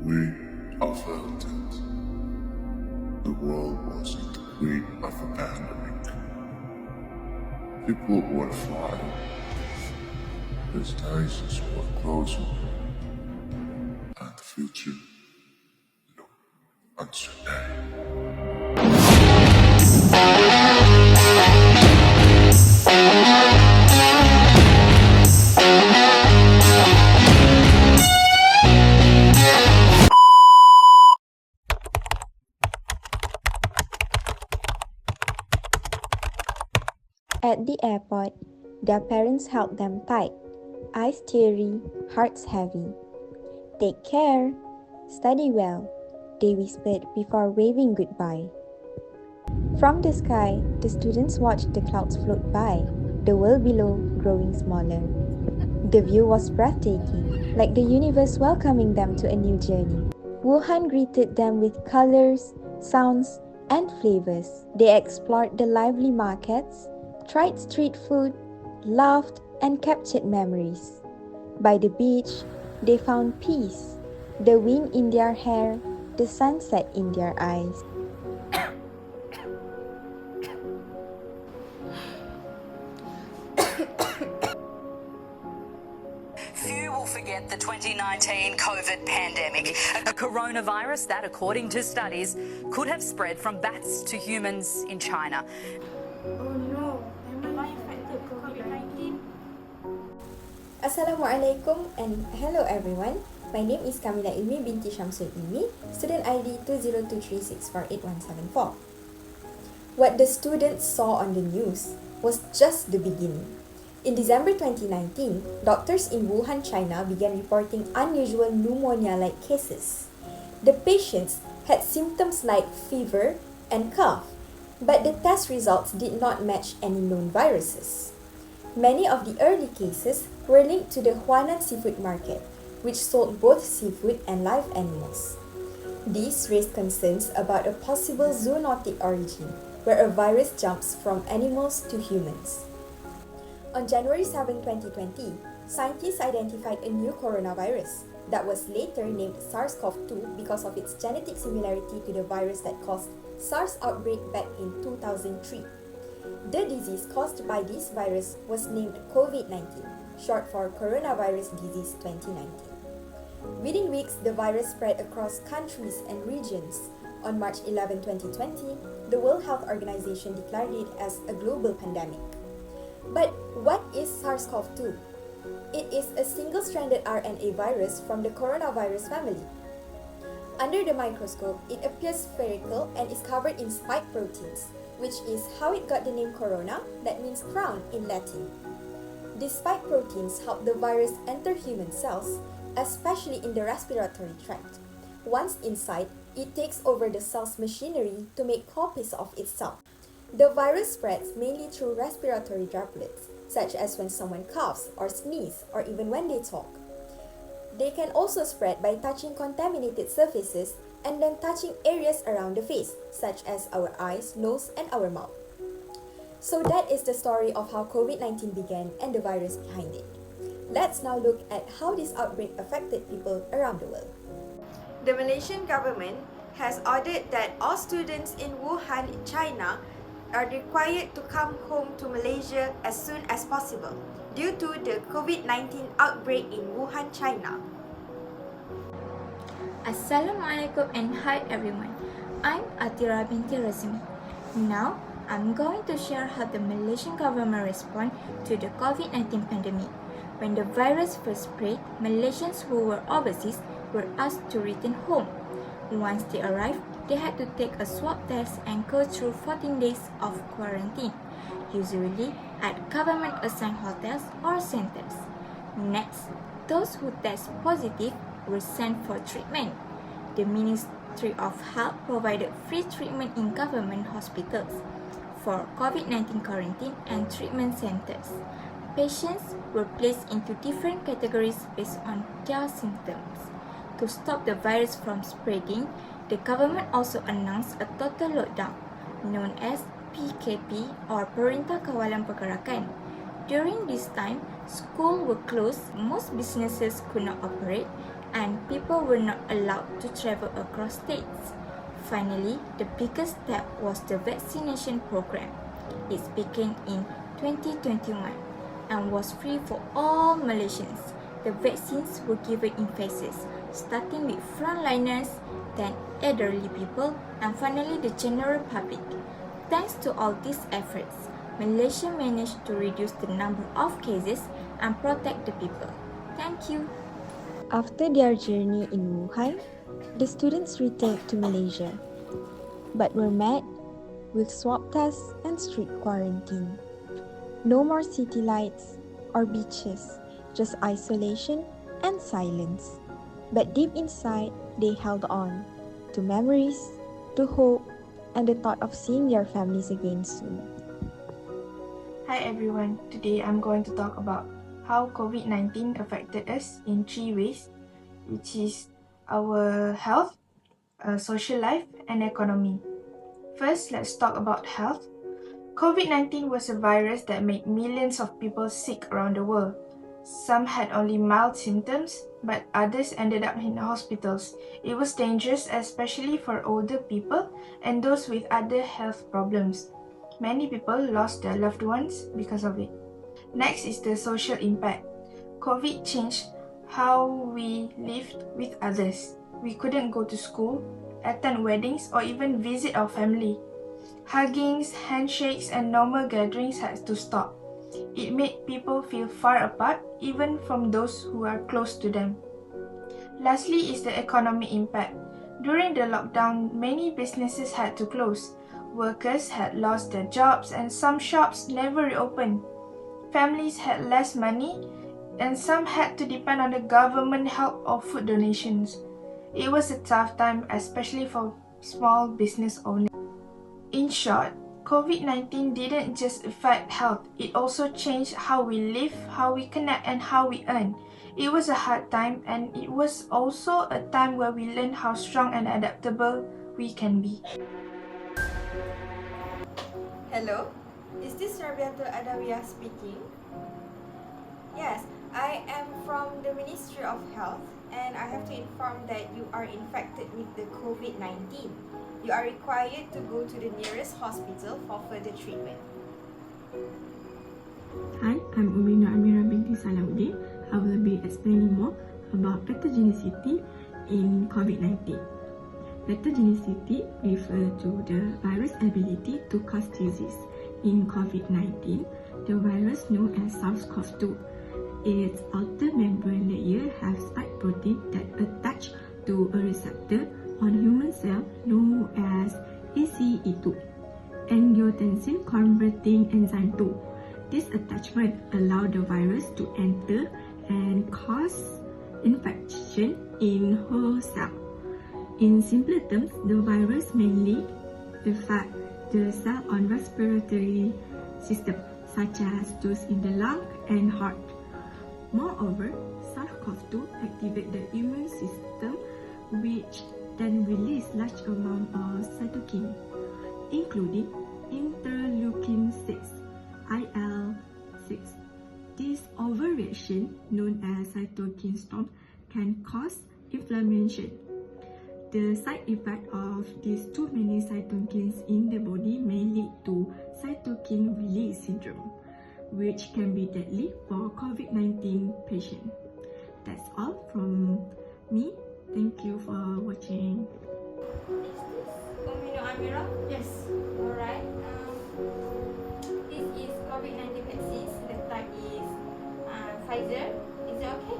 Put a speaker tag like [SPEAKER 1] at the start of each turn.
[SPEAKER 1] We all felt it. The world was in the grip of a pandemic. People were flying. The skies were closing. And the future looked uncertain.
[SPEAKER 2] At the airport, their parents held them tight, eyes teary, hearts heavy. "Take care, study well," they whispered before waving goodbye. From the sky, the students watched the clouds float by, the world below growing smaller. The view was breathtaking, like the universe welcoming them to a new journey. Wuhan greeted them with colors, sounds, and flavors. They explored the lively markets, tried street food, laughed, and captured memories. By the beach, they found peace, the wind in their hair, the sunset in their eyes.
[SPEAKER 3] Few will forget the 2019 COVID pandemic, a coronavirus that, according to studies, could have spread from bats to humans in China.
[SPEAKER 4] Oh no, am I infected with COVID-19?
[SPEAKER 2] Assalamualaikum and hello everyone. My name is KAMILAH ILMI BINTI SYAMSUL ILMI, student ID 2023648174. What the students saw on the news was just the beginning. In December 2019, doctors in Wuhan, China began reporting unusual pneumonia-like cases. The patients had symptoms like fever and cough, but the test results did not match any known viruses. Many of the early cases were linked to the Huanan seafood market, which sold both seafood and live animals. These raised concerns about a possible zoonotic origin, where a virus jumps from animals to humans. On January 7, 2020, scientists identified a new coronavirus that was later named SARS-CoV-2 because of its genetic similarity to the virus that caused SARS outbreak back in 2003. The disease caused by this virus was named COVID-19, short for Coronavirus Disease 2019. Within weeks, the virus spread across countries and regions. On March 11, 2020, the World Health Organization declared it as a global pandemic. But what is SARS-CoV-2? It is a single-stranded RNA virus from the coronavirus family. Under the microscope, it appears spherical and is covered in spike proteins, which is how it got the name corona, that means crown in Latin. These spike proteins help the virus enter human cells, especially in the respiratory tract. Once inside, it takes over the cell's machinery to make copies of itself. The virus spreads mainly through respiratory droplets, such as when someone coughs or sneezes, or even when they talk. They can also spread by touching contaminated surfaces and then touching areas around the face, such as our eyes, nose, and our mouth. So that is the story of how COVID-19 began and the virus behind it. Let's now look at how this outbreak affected people around the world.
[SPEAKER 4] The Malaysian government has ordered that all students in Wuhan, China, are required to come home to Malaysia as soon as possible due to the COVID-19 outbreak in Wuhan, China.
[SPEAKER 5] Assalamualaikum and hi everyone. I'm ATHIRAH binti ROZEME. Now, I'm going to share how the Malaysian government responded to the COVID-19 pandemic. When the virus first spread, Malaysians who were overseas were asked to return home. Once they arrived, they had to take a swab test and go through 14 days of quarantine, usually at government-assigned hotels or centers. Next, those who test positive were sent for treatment. The Ministry of Health provided free treatment in government hospitals for COVID-19 quarantine and treatment centers. Patients were placed into different categories based on their symptoms. To stop the virus from spreading, the government also announced a total lockdown, known as PKP or Perintah Kawalan Pergerakan. During this time, schools were closed, most businesses could not operate, and and people were not allowed to travel across states. Finally, the biggest step was the vaccination program. It began in 2021 and was free for all Malaysians. The vaccines were given in phases, starting with frontliners, then elderly people, and finally the general public. Thanks to all these efforts, Malaysia managed to reduce the number of cases and protect the people. Thank you.
[SPEAKER 2] After their journey in Wuhan, the students returned to Malaysia, but were met with swab tests and strict quarantine. No more city lights or beaches, just isolation and silence. But deep inside, they held on to memories, to hope, and the thought of seeing their families again soon.
[SPEAKER 6] Hi everyone, today I'm going to talk about how COVID-19 affected us in 3 ways, which is our health, social life, and economy. First, let's talk about health. COVID-19 was a virus that made millions of people sick around the world. Some had only mild symptoms, but others ended up in hospitals. It was dangerous, especially for older people and those with other health problems. Many people lost their loved ones because of it. Next is the social impact. COVID changed how we lived with others. We couldn't go to school, attend weddings, or even visit our family. Huggings, handshakes, and normal gatherings had to stop. It made people feel far apart, even from those who are close to them. Lastly is the economic impact. During the lockdown, many businesses had to close. Workers had lost their jobs and some shops never reopened. Families had less money and some had to depend on the government help or food donations. It was a tough time, especially for small business owners. In short, COVID-19 didn't just affect health, it also changed how we live, how we connect, and how we earn. It was a hard time, and it was also a time where we learned how strong and adaptable we can be.
[SPEAKER 4] Hello, is this RABIATUL ADAWIYAH speaking? Yes, I am from the Ministry of Health and I have to inform that you are infected with the COVID-19. You are required to go to the nearest hospital for further treatment.
[SPEAKER 7] Hi, I'm NURAMIERA binti SALLAHUDDIN. I will be explaining more about pathogenicity in COVID-19. Pathogenicity refers to the virus' ability to cause disease. In COVID-19, the virus known as SARS-CoV-2. Its outer membrane layer has spike protein that attach to a receptor on human cell known as ACE2, angiotensin converting enzyme 2. This attachment allows the virus to enter and cause infection in whole cell. In simpler terms, the virus mainly affects the cell on respiratory system, such as those in the lung and heart. Moreover, SARS-CoV-2 activates the immune system, which then release large amount of cytokine, including interleukin-6, IL-6. This overreaction, known as cytokine storm, can cause inflammation. The side effect of these too many cytokines in the body may lead to cytokine release syndrome, which can be deadly for COVID-19 patients. That's all from me. Thank you for watching.
[SPEAKER 5] Is this NURAMIERA?
[SPEAKER 6] Yes.
[SPEAKER 5] Alright. This is COVID-19 vaccines. The type is Pfizer. Is it okay?